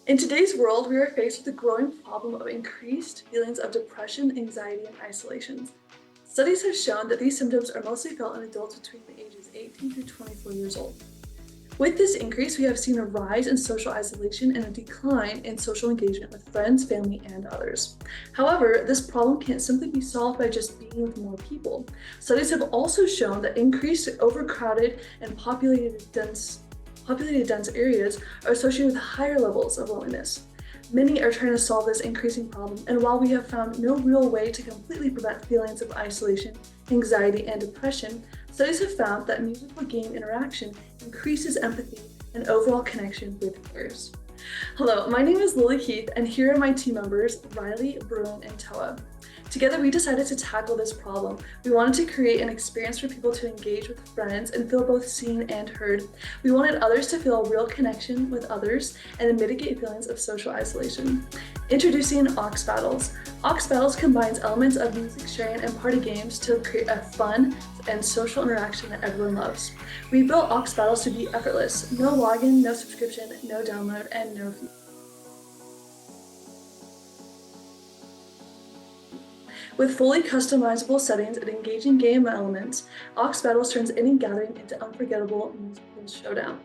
In today's world, we are faced with the growing problem of increased feelings of depression, anxiety, and isolation. Studies have shown that these symptoms are mostly felt in adults between the ages 18 through 24 years old. With this increase, we have seen a rise in social isolation and a decline in social engagement with friends, family, and others. However, this problem can't simply be solved by just being with more people. Studies have also shown that increased overcrowded and populated dense areas are associated with higher levels of loneliness. Many are trying to solve this increasing problem, and while we have found no real way to completely prevent feelings of isolation, anxiety, and depression, studies have found that musical game interaction increases empathy and overall connection with peers. Hello, my name is Lily Keith, and here are my team members, Riley, Bruin, and Toa. Together, we decided to tackle this problem. We wanted to create an experience for people to engage with friends and feel both seen and heard. We wanted others to feel a real connection with others and to mitigate feelings of social isolation. Introducing Aux Battles. Aux Battles combines elements of music sharing and party games to create a fun and social interaction that everyone loves. We built Aux Battles to be effortless. No login, no subscription, no download, and no fee. With fully customizable settings and engaging game elements, Aux Battles turns any gathering into unforgettable musical showdown.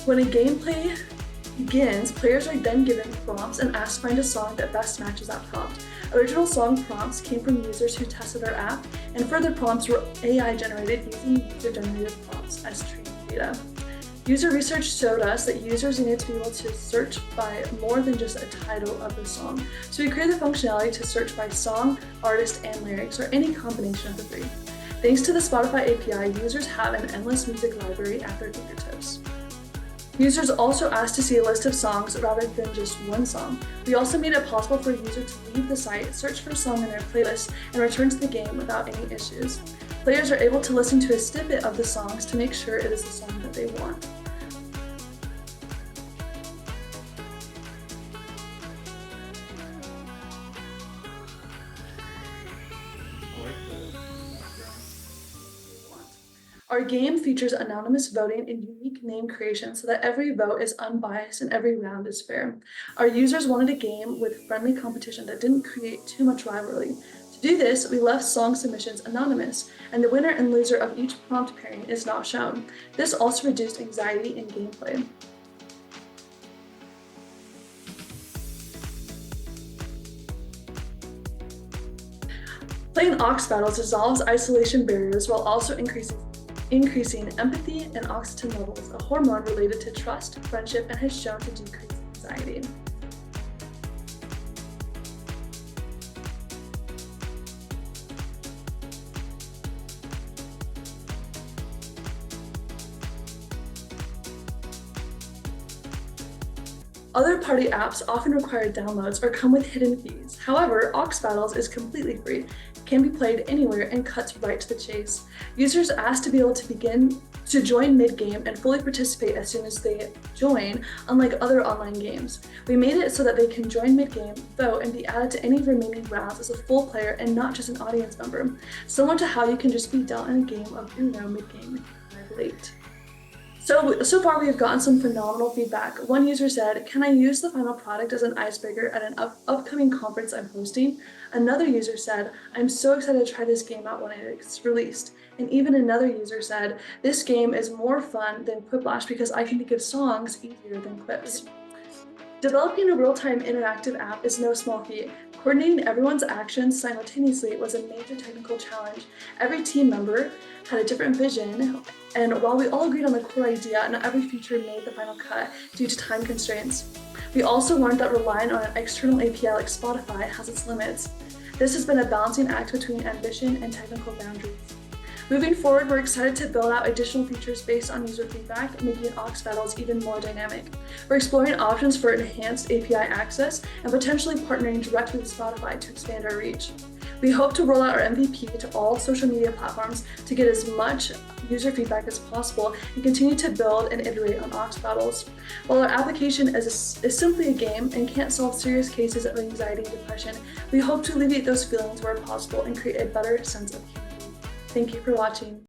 When a gameplay begins, players are then given prompts and asked to find a song that best matches that prompt. Original song prompts came from users who tested our app, and further prompts were AI generated using user-generated prompts as training data. User research showed us that users needed to be able to search by more than just a title of the song. So we created the functionality to search by song, artist, and lyrics, or any combination of the three. Thanks to the Spotify API, users have an endless music library at their fingertips. Users also asked to see a list of songs rather than just one song. We also made it possible for a user to leave the site, search for a song in their playlist, and return to the game without any issues. Players are able to listen to a snippet of the songs to make sure it is the song that they want. Our game features anonymous voting and unique name creation so that every vote is unbiased and every round is fair. Our users wanted a game with friendly competition that didn't create too much rivalry. To do this, we left song submissions anonymous, and the winner and loser of each prompt pairing is not shown. This also reduced anxiety in gameplay. Playing Aux Battles dissolves isolation barriers while also increasing empathy and oxytocin levels, a hormone related to trust, friendship, and has shown to decrease anxiety. Other party apps often require downloads or come with hidden fees. However, Aux Battles is completely free, can be played anywhere, and cuts right to the chase. Users asked to be able to join mid-game and fully participate as soon as they join, unlike other online games. We made it so that they can join mid-game, vote, and be added to any remaining rounds as a full player and not just an audience member, similar to how you can just be dealt in a game of Uno mid-game if you arrive late. So far we have gotten some phenomenal feedback. One user said, "Can I use the final product as an icebreaker at an upcoming conference I'm hosting?" Another user said, "I'm so excited to try this game out when it's released." And even another user said, "This game is more fun than Quiplash because I can think of songs easier than quips." Developing a real-time interactive app is no small feat. Coordinating everyone's actions simultaneously was a major technical challenge. Every team member had a different vision, and while we all agreed on the core idea, not every feature made the final cut due to time constraints. We also learned that relying on an external API like Spotify has its limits. This has been a balancing act between ambition and technical boundaries. Moving forward, we're excited to build out additional features based on user feedback, making Aux Battles even more dynamic. We're exploring options for enhanced API access and potentially partnering directly with Spotify to expand our reach. We hope to roll out our MVP to all social media platforms to get as much user feedback as possible and continue to build and iterate on Aux Battles. While our application is simply a game and can't solve serious cases of anxiety and depression, we hope to alleviate those feelings where possible and create a better sense of community. Thank you for watching.